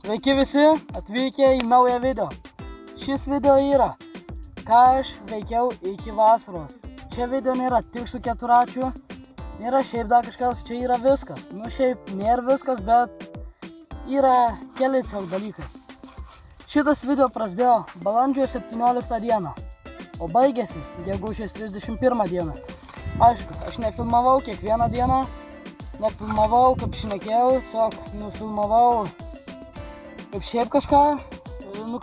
Sveiki visi atvykę į naują video. Šis video yra, ką aš veikiau iki vasaros. Čia video nėra tik su keturračiu, nėra šiaip dar kažkas, čia yra viskas. Nu šiaip nėra viskas, bet yra keli tiesiog dalykai. Šitas video prasidėjo balandžio 17 dieną, o baigėsi gegužės 31 dieną. Aišku, aš nefilmavau kiekvieną dieną, nefilmavau kaip šnekėjau, tiesiog nufilmavau kaip šiaip kažką,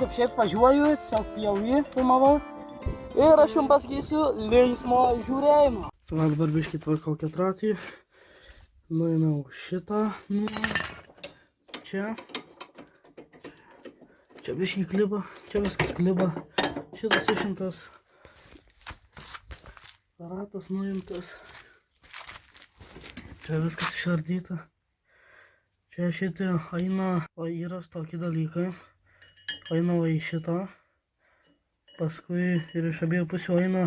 kaip šiaip važiuoju, tiesiog pjaujį filmavau. Ir aš jums pasakysiu linksmo žiūrėjimo. Va dabar biškį tvarkau keturratį. Nuėmiau šitą nuo čia. Čia biškį kliba, čia viskas kliba. Šitas išimtas. Ratas nuimtas. Čia viskas išardyta. Čia šitie eina, o yra tokie dalykai. Eina va į šitą. Paskui ir iš abiejų pusių eina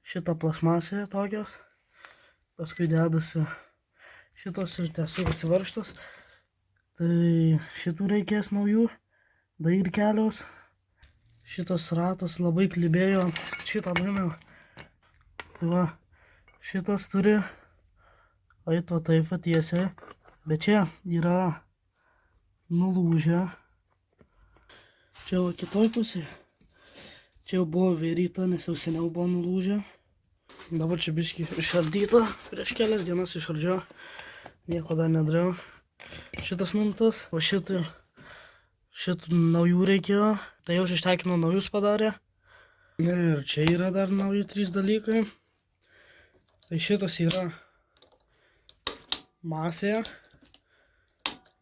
šitą plasmasę tokios. Paskui dedasi šitos ir tiesiog atsivaržtos. Tai šitų reikės naujų. Da ir kelios. Šitas ratas labai klibėjo. Šitą nuėmiau. Tai va, šitas turi eit va taip va tiesiai. Bet čia yra nulūžę. Čia va kitoj pusėje. Čia jau buvo vėryta, nes jau seniau buvo nulūžę. Dabar čia biškį išardyta. Prieš kelias dienas išardžiau. Nieko dar nedariau. Šitas numtas. O šitų naujų reikėjo. Tai jau ištekino naujus padarė. Ir čia yra dar nauji 3 dalykai. Tai šitas yra masė.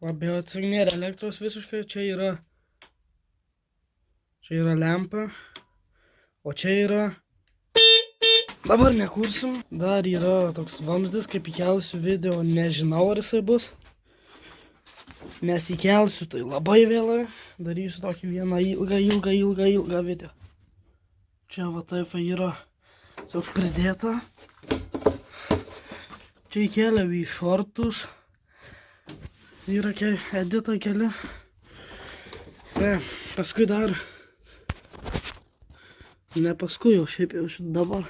Bet nėra elektros visiškai. Čia yra lempa. O čia yra... Dabar nekursim. Dar yra toks vamzdis, kaip įkelsiu video. Nežinau, ar jisai bus. Nes įkelsiu tai labai vėlai. Darysiu tokį vieną ilgą video. Čia va taip yra tiesiog pridėta. Čia įkėliau į šortus. Yra edita keli. Paskui dar... Ne paskui, o šiaip jau dabar.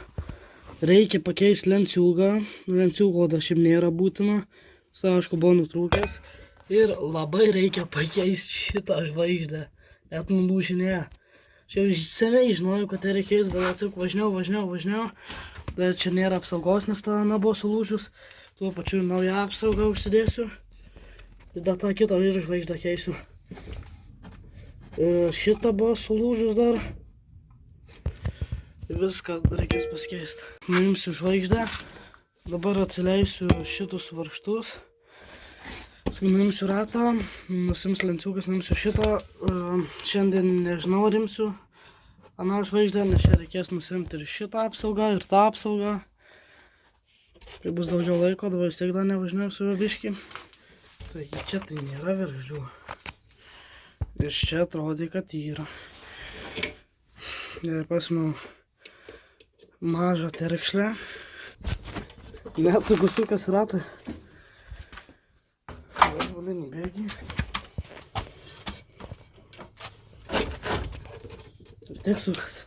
Reikia pakeisti lenciūgą. Lenciūgo dar šiaip nėra būtina. Aišku, buvo nutrūkęs. Ir labai reikia pakeisti šitą žvaigždę. Net nulūžinėje. Šiaip seniai žinojau, kad tai reikės, bet atsuk važinėjau. Bet čia nėra apsaugos, nes ta buvo sulūžus. Tuo pačiu naują apsaugą užsidėsiu. Ir dar tą kitą ir žvaigždę keisiu. Šitą buvo sulūžus dar. Viską reikės pasikeisti. Nuimsiu žvaigždę. Dabar atsileisiu šitus varžtus. Nuimsiu ratą. Nusimsiu lenciūgas, nuimsiu šitą. Šiandien nežinau, ar imsiu aną žvaigždę, nes čia reikės nusimti ir šitą apsaugą, ir tą apsaugą. Kai bus daugiau laiko, dabar vis tiek dar nevažinėjau su juo biškį. Tai čia tai nėra veržlių. Iš čia atrodė, kad yra. Ir pasimau mažą terkšlę. Net gusukas ratui. Valinį bėgį. Ir tiek sukas.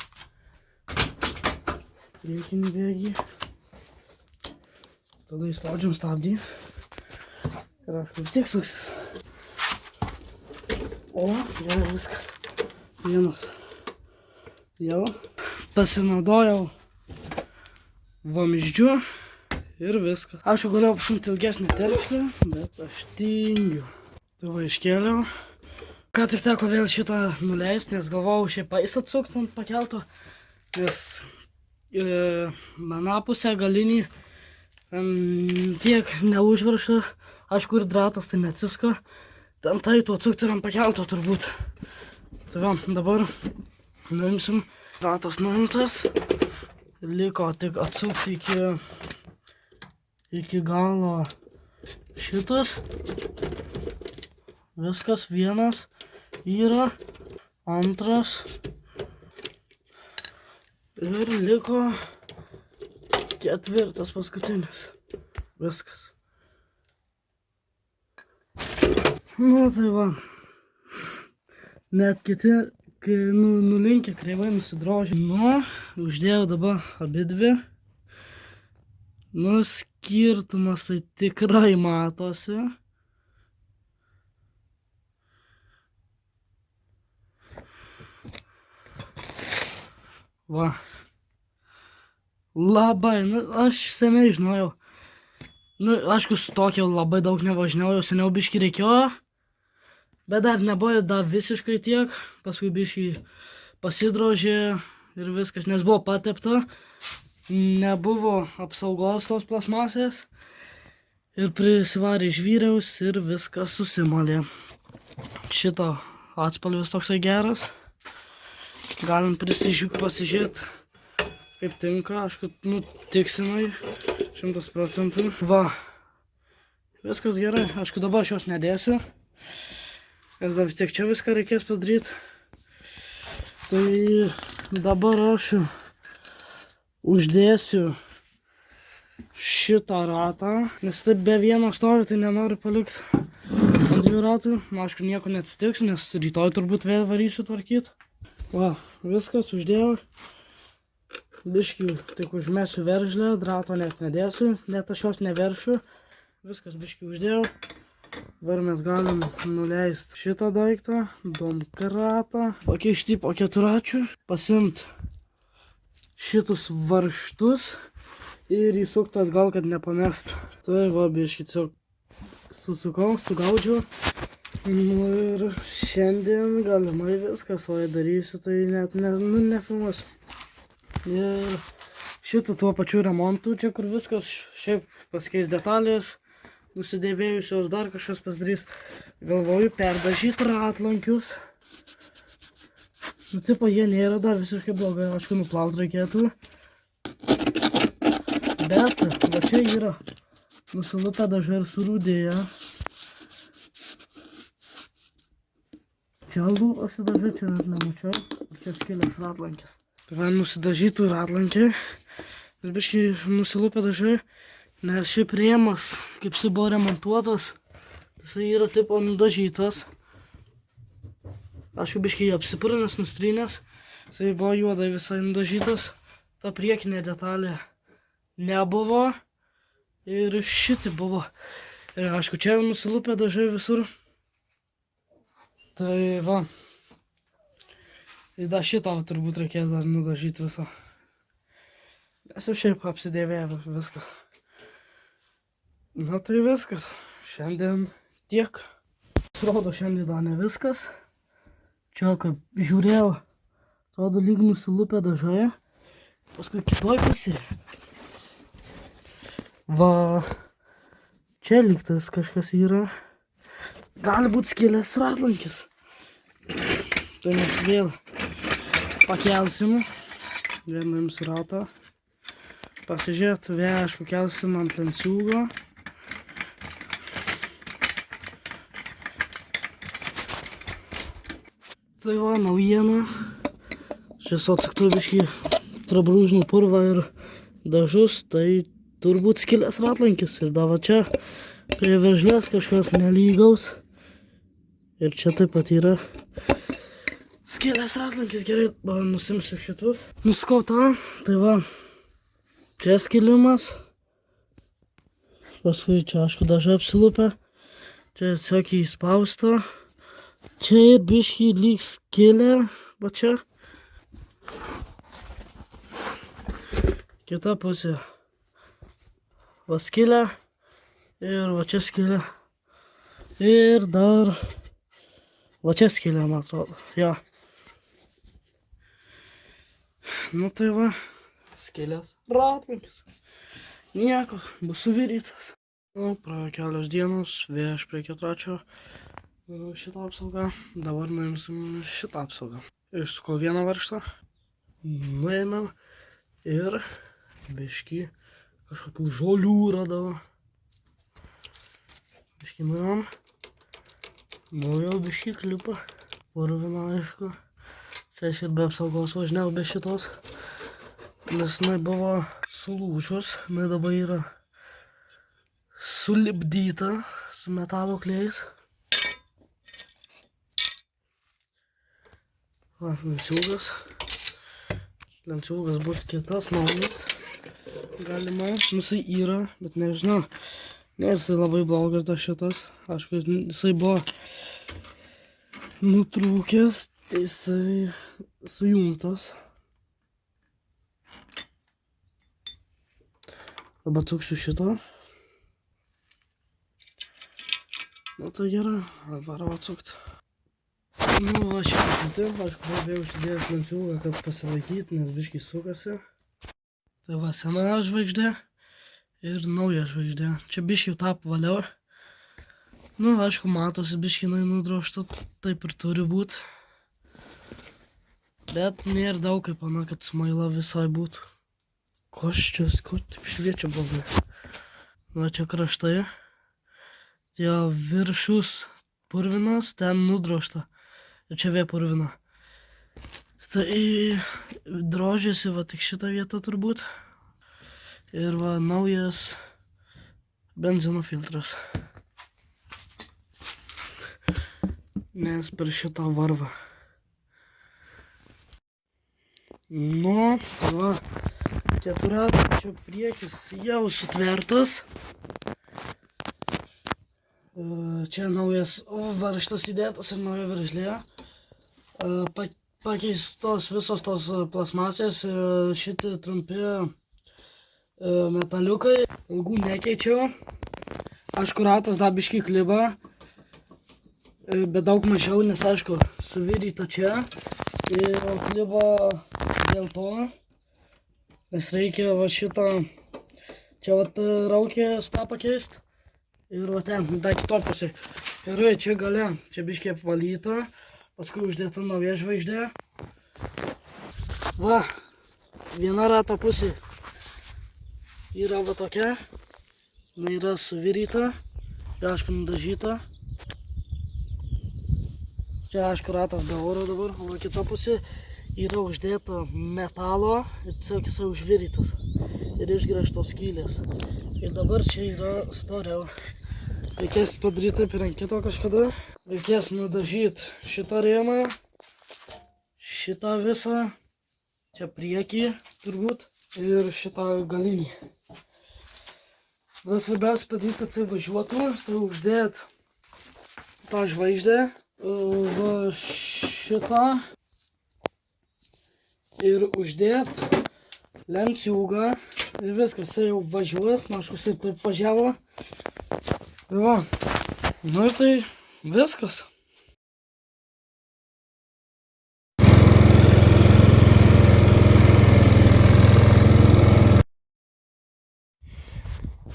Priekinį bėgį. Tada įspaudžiam stabdį. Ir aišku, vis tiek suksis. O, jau viskas. Vienas. Jau. Pasinaudojau vamzdžiu ir viskas. Aš jau galėjau pasumti ilgesnį terkšlę, bet aš tingiu. Tai va iškėliau. Ką tik teko vėl šitą nuleisti, nes galvojau šiaip atsukti ant pakelto. Nes mano pusė galinį tiek neužvirša. Aišku, ir dratas tai neatsiska. Ten tai tu atsukti ir ant pakelto turbūt. Tai va, dabar nuimsim. Ratas nuimtas. Liko tik atsukti iki galo šitas. Viskas vienas yra. Antras. Ir liko ketvirtas paskutinis. Viskas. Nu tai va. Net kiti, kai nulinkę kreivai nusidrožė. Nu, uždėjau dabar abidvi. Nu, skirtumas tai tikrai matosi. Va. Labai, nu, aš seniai žinojau. Nu, aišku, su tokia labai daug nevažinėjau, seniau biškį reikėjo. Bet dar nebuvo dar visiškai tiek. Paskui biškį pasidrožė ir viskas, nes buvo patepta. Nebuvo apsaugos tos plasmasės. Ir prisivarė iš vyriaus ir viskas susimalė. Šito atspalvis toksai geras. Galim pasižiūrėti, kaip tinka. Aišku, nu, tiksinai 100%. Va. Viskas gerai. Aišku, dabar aš jos nedėsiu. Nes dar vis tiek čia viską reikės padaryti. Tai dabar aš uždėsiu šitą ratą. Nes taip be vieno stovi, tai nenoriu palikti ant 2 ratų. Nu, aišku, nieko neatsitiks, nes rytoj turbūt vėl varysiu tvarkyti. Va, viskas uždėjau. Biškį tik užmesiu veržlę, rato net nedėsiu, net aš jos neveršiu. Viskas biškį uždėjau. Dabar mes galim nuleisti šitą daiktą, domkratą, pakeisti po 4 pasimti šitus varžtus ir įsukti atgal, kad nepamest. Tai va, biškį tiesiog susukau, sugaudžiau. Nu ir šiandien galimai viskas, o jei darysiu, tai net nefilmuosiu. Ir šitų tuo pačiu remontu, čia kur viskas šiaip pasikeis detalės, nusidėvėjusios, dar kažkas pasidarys. Galvoju perdažyti ratlankius. Nu, tipo, jie nėra dar visiškai blogai, aišku, nuplaut reikėtų. Bet, va čia yra nusilupę dažai ir surūdėję. Čia lūpasi dažai, čia net nemačiau, čia skilęs ratlankis. Tai nusidažytų ratlankį, nes biškai nusilupę dažai, nes šiaip rėmas, kaip jis buvo remontuotas, jis yra taip nudažytas. Aš jau biškai apsipurinęs, nustrynęs, jis buvo juodai visai nudažytas, ta priekinė detalė nebuvo ir šiti buvo. Ir aišku, čia nusilupę dažai visur. Tai va. Ir dar šitą turbūt reikės dar nudažyti visą. Nes jau šiaip apsidėvėjo viskas. Na tai viskas. Šiandien tiek. Atrodo, šiandien dar ne viskas. Čia kaip žiūrėjau, atrodo lyg nusilupę dažai. Paskui kitoj pusėje. Va. Čia lygtas kažkas yra. Gali būti skilęs ratlankis. Tai mes vėl pakelsim, vienams ratą, pasižiūrėt, vėl aišku kelsim ant lenciūgo. Tai va, naujiena. Čia atsuktų biškį prabrūžinų purvą ir dažus, tai turbūt skilęs ratlankis. Ir dava čia prie veržlės kažkas nelygaus. Ir čia taip pat yra skilęs ratlankis. Gerai, nusimsiu šitus. Nuskau tą, tai va, čia skilimas. Paskui čia, aišku, dažai apsilupę. Čia tiesiog įspausta. Čia ir biškį lyg skilę, va čia. Kita pusė. Va skilę. Ir va čia skilę. Ir dar va čia skilė, man atrodo. Jo. Nu tai va, skilės ratlankis. Nieko, bus suvirytas. Nu, praėjo kelios dienos, vėl aš prie 4. Šitą apsaugą. Dabar nuimsim šitą apsaugą. Išsukau vieną varžtą. Nuėmėm ir biškį kažkokių žolių radau. Biškį nuėjom. Nu jau biškį klipa, purvina aišku. Čia aš ir be apsaugos važinėjau be šitos. Nes jinai buvo sulūžus, jinai dabar yra sulipdyta su metalo klėjais. Va, lenciūgas. Lenciūgas bus kitas, naujas. Galima, jisai yra, bet nežinau. Ne, jisai labai blogas tas šitas. Aišku, jisai buvo nutrūkęs, jisai sujungtas. Dabar atsuksiu šito. Nu tai gerai, dabar atsukti. Nu, va šitą šitą, aišku, buvau užsidėjęs lenciūgą, kad pasilaikyti, nes biškai sukasi. Tai va, sena žvaigždė ir nauja žvaigždė. Čia biškai tapo valiau. Nu, aišku, matosi biškinai nudrožta, taip ir turi būti. Bet nėra daug kaip, kad smaila visai būtų. Koščius, ko taip šviečia blogai. Va čia kraštai. Tie viršus purvinas, ten nudrožta. Ir čia vėl purvina. Tai drožiasi va tik šitą vietą turbūt. Ir va naujas benzino filtras. Nes per šitą varvą. Nu, va, keturračio priekis jau sutvertas. Čia naujas varžtas įdėtas ir nauja veržlė. Pakeistos visos tos plasmasės, šitie trumpi metaliukai. Ilgų nekeičiau. Aišku, ratas dar biškį kliba. Bet daug mažiau, nes aišku, suviryta čia. Ir kliba dėl to. Nes reikia va šitą, čia va raukė tą pakeisti. Ir va ten, dar kitoj pusėj. Ir čia gale, čia biškiai apvalyta. Paskui uždėta nauja žvaigždė. Va, viena rato pusė yra va tokia. Na yra suviryta. Čia aišku nudažyta. Čia aišku ratas be oro dabar. O kita pusė yra uždėta metalo. Ir tiesiog jisai užvirytas. Ir išgręžtos skylės. Ir dabar čia yra storiau. Reikės padaryti taip ir ant kito kažkada. Reikės nudažyti šitą rėmą. Šitą visą. Čia priekį turbūt. Ir šitą galinį. Tada svarbiausia padaryti, kad jisai važiuotų. Tai uždėti tą žvaigždę. Va šitą. Ir uždėti lenciūgą. Ir viskas, jisai jau važiuos. Na, aišku, jisai taip važiavo. Tai va, nu ir tai viskas.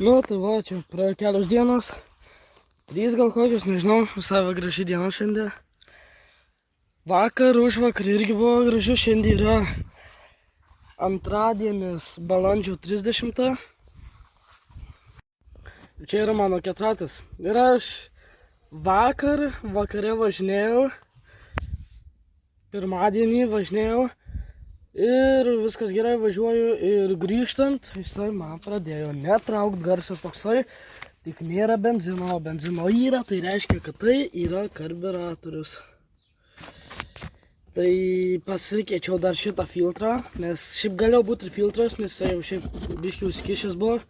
Nu tai va, čia praėjo kelios dienos. 3 gal kokios, nežinau, visai va graži diena šiandien. Vakar, užvakar irgi buvo gražiu, šiandien yra antradienis balandžio 30. Čia yra mano ketratis. Ir aš vakare važinėjau. Pirmadienį važinėjau. Ir viskas gerai, važiuoju. Ir grįžtant, jisai man pradėjo netraukt garsas toksai. Tik nėra benzino. Benzino yra, tai reiškia, kad tai yra karburatorius. Tai pasikeičiau dar šitą filtrą. Nes šiaip galėjo būti ir filtras, nes jisai jau šiaip biškiai užkišęs buvo.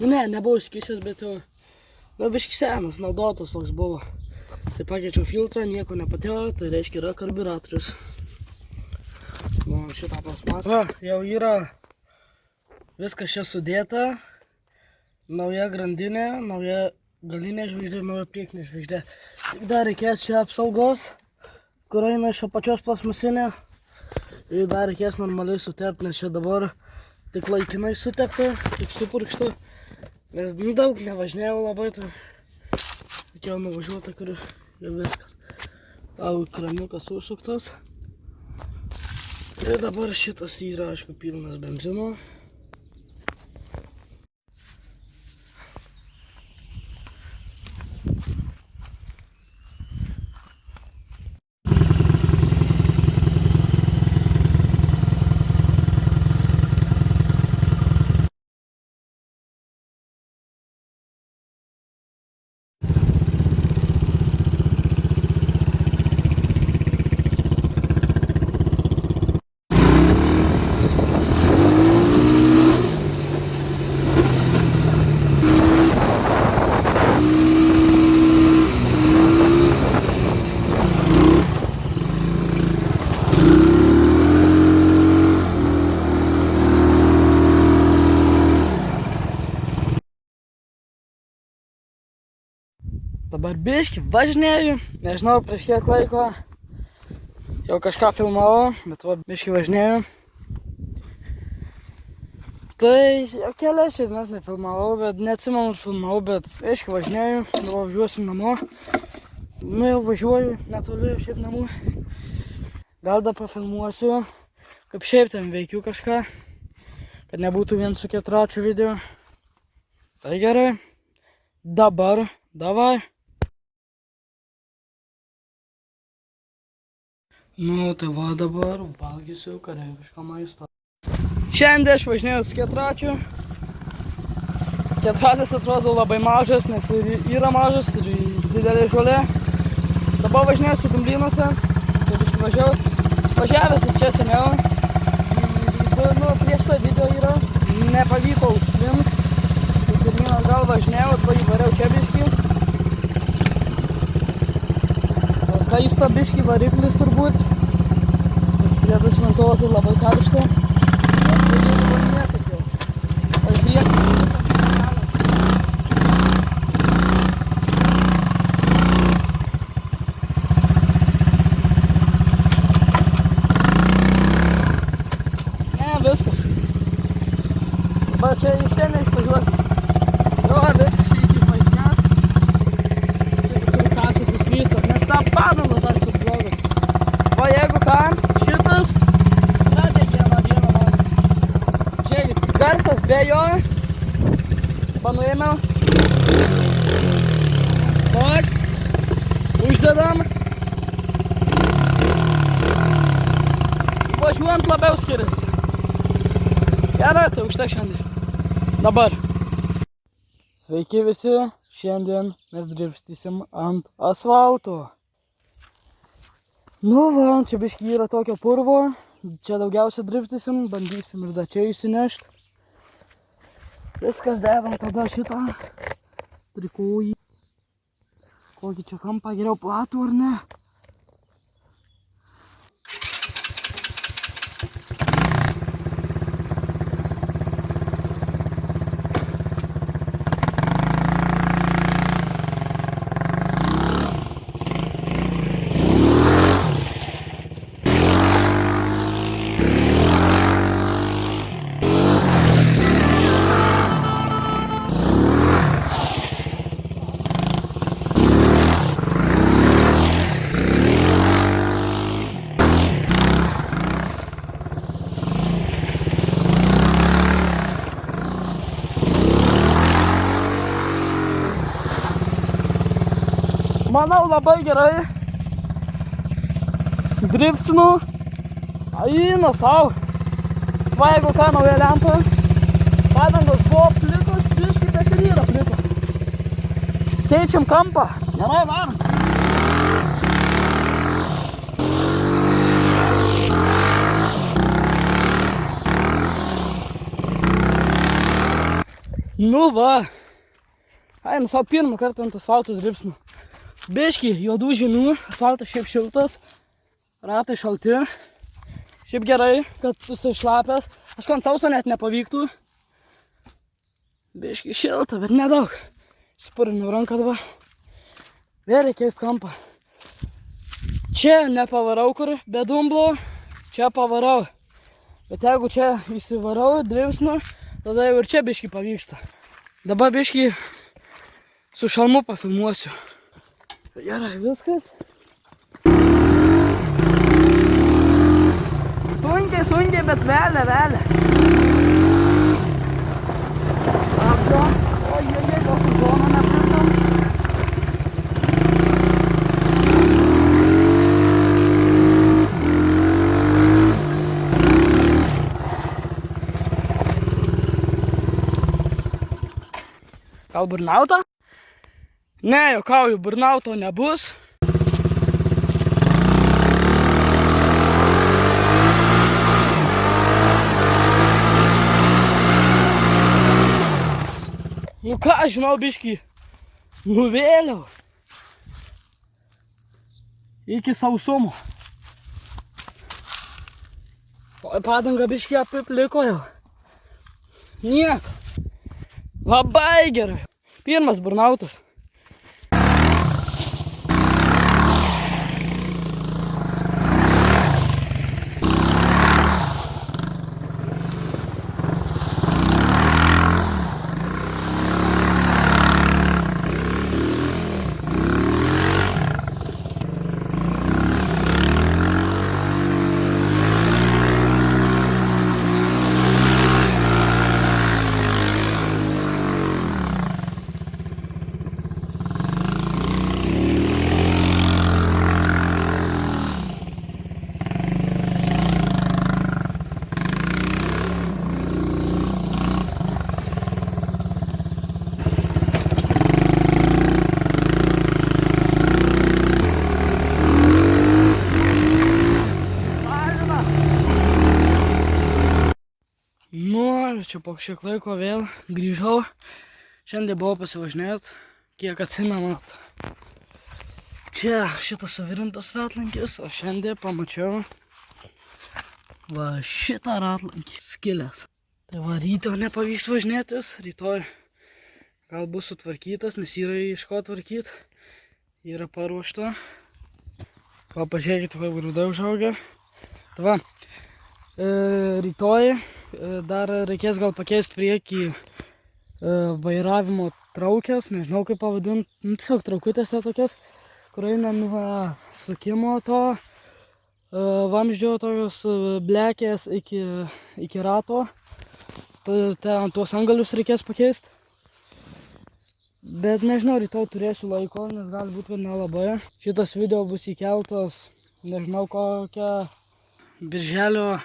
Nu ne, nebuvo įskišęs, bet jau biškai senas, naudotas toks buvo. Tai pakeičiau filtrą, nieko nepatėjo, tai reiškia yra karburatorius. Nu, šitą plasmasą. Va, jau yra viskas čia sudėta. Nauja grandinė, nauja galinė žvaigždė, nauja priekinė žvaigždė. Tik dar reikės čia apsaugos, kur eina iš apačios plasmasinė. Ir dar reikės normaliai sutepti, nes čia dabar tik laikinai sutepta, tik supurkšta. Nes daug nevažinėjau labai, tai reikėjo nuvažiuoti, kur ir viskas. Tau kraniukas užsuktas. Ir dabar šitas yra, aišku, pilnas benzino. dabar biškį važinėju, nežinau prieš kiek laiko, jau kažką filmavau, bet va biškį važinėju. Tai jau kelias šiandienas nefilmavau, bet neatsimenu filmavau, bet biškį važinėju, dabar važiuosim namo. Nu jau važiuoju, netoli šiaip namų. Gal dar pafilmuosiu, kaip šiaip ten veikiu kažką, kad nebūtų vien su keturračiu video. Tai gerai, dabar, davai. Nu, tai va dabar valgysiu kareivišką maistą. Šiandien aš važinėjau su keturračiu. Keturratis atrodo labai mažas, nes yra mažas ir didelė žolė. Dabar važinėjau su Dumblynuose, tai biškį važiavęs tai čia seniau. Nu, prieš tą video yra, nepavyko užslimt. Pirmyn atgal važinėjau, atva įvariau čia biškį. Kaista biškį variklis turbūt. Nes prie šventovo tai labai karšta. Aš važiuoju važinėti jau. Aš priekį. Ne, viskas. Dabar čia iš čia neišvažiuosiu. Jo, viskas čia iki važinės. Sunkiausias susvystas, nes ta padangas aš taip blogas. O jeigu ką, šitas pradė vieną dieną man. Žiūrėkit, garsas be jo. Panuėmiau. Toks. Uždedam. Važiuojant labiau skiriasi. Gerai, tai užtek šiandien. Dabar. Sveiki visi, šiandien mes dribstysim ant asfalto. Nu va, čia biškį yra tokio purvo, čia daugiausia dribstysim, bandysim ir da čia įsinešt. Viskas dedam tada šitą trikojį. Kokį čia kampą geriau platų ar ne? Manau labai gerai. Dribstinu. Eina sau. Va jeigu ką, nauja lempa. Padangos buvo plikus, biškį, bet ir yra plikus. Keičiam kampą. Gerai, varom. Nu va. Eina sau pirmą kartą ant asfalto dribstinu. Biškį, juodų žinių, asfaltas šiaip šiltas, ratai šalti. Šiaip gerai, kad jisai šlapęs. Aš ant sauso net nepavyktų. Biškį šilta, bet nedaug. Spurinu ranką dabar. Vėl reikės kampą. Čia nepavarau kur, be dumblo. Čia pavarau. Bet jeigu čia įsivarau, dribsnu, tada jau ir čia biškį pavyksta. Dabar biškį su šalmu pafilmuosiu. Gerai, viskas. Sunkiai, bet velia. Apdom. O, jie, kokį zoną nepritam. Gal burnauta? Ne, juokauju, burnauto nebus. Nu ką, žinau, biškį, nuvėliau. Iki sausumo. O padanga biškį apipliko jau. Nieko. Labai gerai. Pirmas burnautas. čia po šiek laiko vėl grįžau. Šiandien buvau pasivažinėti, kiek atsimenat. Čia šitas suvirintas ratlankis, o šiandien pamačiau va šitą ratlankį skilęs. Tai va rytoj nepavyks važinėtis, rytoj gal bus sutvarkytas, nes yra iš ko tvarkyti. Yra paruošta. Va pažiūrėkite, kaip grūdai užaugę. Tai va, rytoj dar reikės gal pakeisti priekį vairavimo traukės, nežinau kaip pavadinti, tiesiog traukutės tokios, kur eina nuo sukimo to vamzdžio tokios blekės iki rato. Ten tuos angalius reikės pakeisti. Bet nežinau, rytoj turėsiu laiko, nes gali būti, kad nelabai. Šitas video bus įkeltas, nežinau kokią, birželio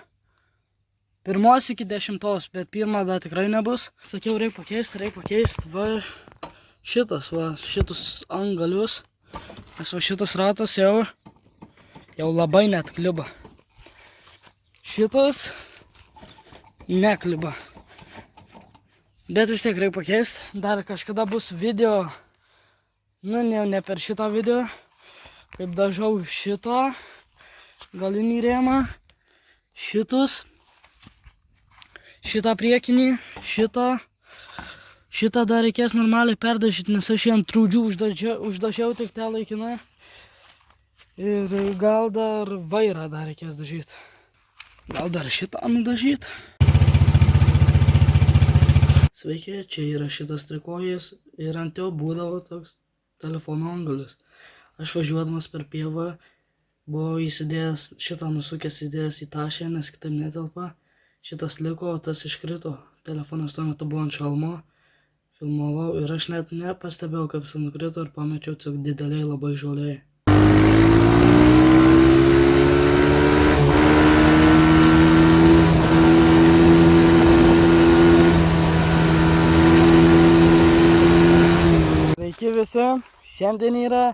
1 iki 10, bet 1 dar tikrai nebus. Sakiau, reikia pakeisti, va šitus angalius. Nes va šitas ratas jau labai net kliba. Šitas nekliba. Bet vis tiek reikia pakeisti. Dar kažkada bus video, ne per šitą video, kaip dažau šitą galinį rėmą, šitą priekinį, šitą dar reikės normaliai perdažyti, nes aš jį ant trūdžių uždažiau tik tą laikiną. Ir gal dar vairą dar reikės dažyti. Gal dar šitą nudažyti. Sveiki, čia yra šitas trikojis ir ant jo būdavo toks telefono angalis. Aš važiuodamas per pievą buvau įsidėjęs, šitą nusukęs įdėjęs į tašę, nes kitaip netelpa. Šitas liko, o tas iškrito. Telefonas tuo metu buvo ant šalmo. Filmavau ir aš net nepastebėjau, kaip jis nukrito ir pamečiau tiesiog dideliai labai žoliai. Sveiki visi, šiandien yra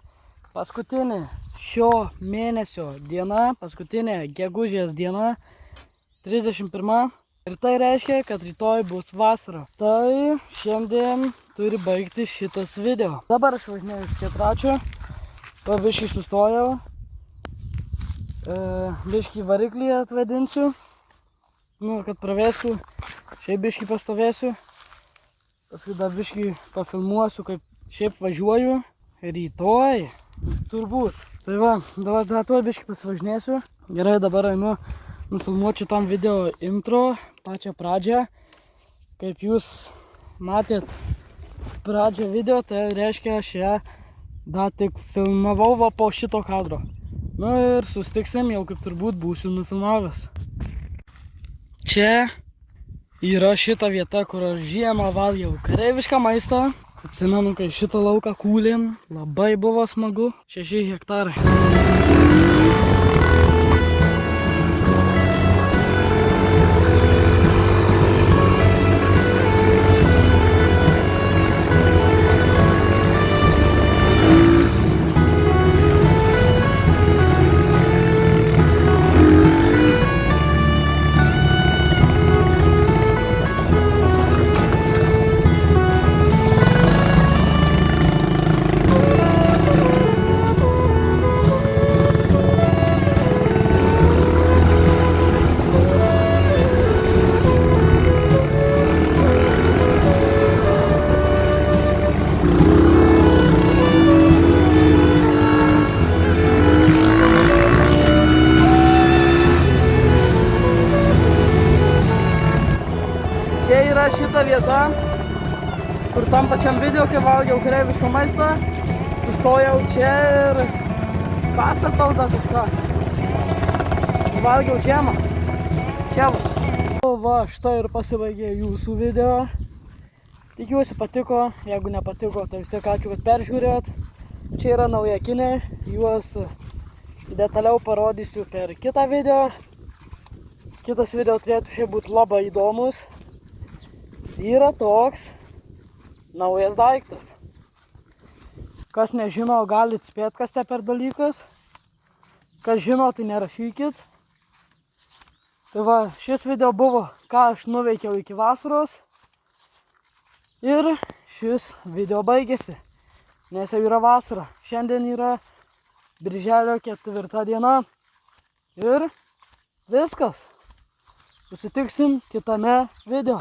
paskutinė šio mėnesio diena, paskutinė gegužės diena, 31. Ir tai reiškia, kad rytoj bus vasara. Tai šiandien turi baigti šitas video. Dabar aš važinėjau iš ketračio, biškį sustojau, biškį variklį atvėdinsiu, kad pravėsiu, šiaip biškį pastovėsiu, paskui dar biškį pafilmuosiu, kaip šiaip važiuoju rytoj, turbūt. Tai va, dabar tuo biškį pasivažinėsiu. Gerai, dabar einu nufilmuoti šitam video intro, pačią pradžią. Kaip jūs matėt pradžią video, tai reiškia aš ją dar tik filmavau va po šito kadro. Nu ir susitiksim, jau kaip turbūt būsiu nufilmavęs. Čia yra šita vieta, kur aš žiemą valgiau kareivišką maistą. Atsimenu, kai šitą lauką kūlėm, labai buvo smagu. 6 hektarai. Čia yra šita vieta, kur tam pačiam video, kai valgiau kareiviško maistą, sustojau čia ir pasakau dar kažką. Valgiau džemą. Čia va. Va, štai ir pasibaigė jūsų video. Tikiuosi patiko, jeigu nepatiko, tai vis tiek ačiū, kad peržiūrėjot. Čia yra naujakiniai, juos detaliau parodysiu per kitą video. Kitas video turėtų šiaip būti labai įdomus. Yra toks naujas daiktas. Kas nežino, galit spėti, kas tai per dalykas. Kas žino, tai nerašykit. Tai va, šis video buvo, ką aš nuveikiau iki vasaros. Ir šis video baigėsi, nes jau yra vasara. Šiandien yra Birželio 4 diena. Ir viskas. Susitiksim kitame video.